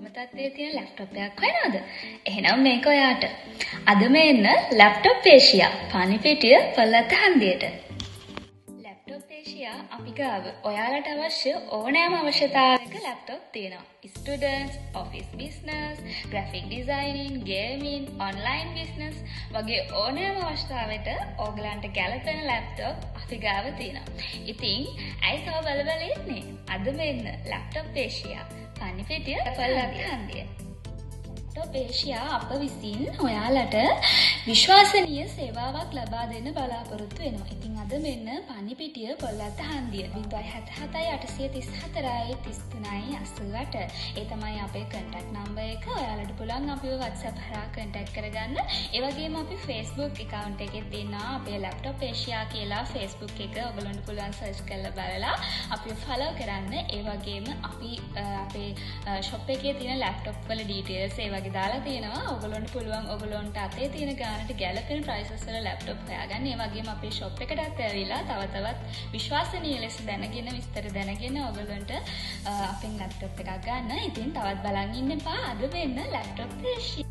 තත්ත්වයේ තියෙන ලැප්ටොප් එකක් හොයනවද? එහෙනම් මේක ඔයාට. අද මේන්න laptop Asia Panipitiya පළාත හන්දියට. Laptop Asia අපි ගාව ඔයාලට අවශ්‍ය ඕනෑම අවශ්‍යතාවයක ලැප්ටොප් තියෙනවා. Students, office business, graphic designing, gaming, online business වගේ ඕනෑම අවශ්‍යතාවයට ඕගලන්ට ගැලපෙන ලැප්ටොප් අපි ගාව තියෙනවා. ඉතින් ඇයි තව බලබල ඉන්නේ? අද මෙන්න laptop Asia Panipitiya පළාත හන්දිය. Laptop Asia අප විසින් ඔයාලට විශ්වාසනීය සේවාවක් ලබා දෙන්න බලාපොරොත්තු වෙනවා. ඉතින් අද මෙන්න පණිපිටිය පළාත හන්දිය 077 834 33 88. ඒ තමයි අපේ contact number එක. ඔයාලට පුළුවන් අපිව WhatsApp හරහා contact කරගන්න. ඒ වගේම අපි Facebook account එකේ තියෙනවා අපේ ලැප්ටොප් ඒෂියා කියලා Facebook එක. ඔයගොල්ලන්ට පුළුවන් search කරලා බලලා අපිව follow කරන්න. ඒ වගේම අපි අපේ shop එකේ තියෙන laptop වල details ඒ වගේ දාලා තියෙනවා. ඔයගොල්ලන්ට පුළුවන් ඔයගොල්ලන්ට අතේ තියෙන ගානට ගැලපෙන prices වල laptop හොයාගන්න. ඒ වගේම අපේ shop එකටත් ඇවිල්ලා තවත් විශ්වාසනීය ලෙස දැනගෙන විස්තර දැනගෙන ඔයගොල්ලන්ට අපෙන් laptop එකක් ගන්න. ඉතින් තවත් බලන් ඉන්න එපා. අද වෙන්න laptop ඒෂියා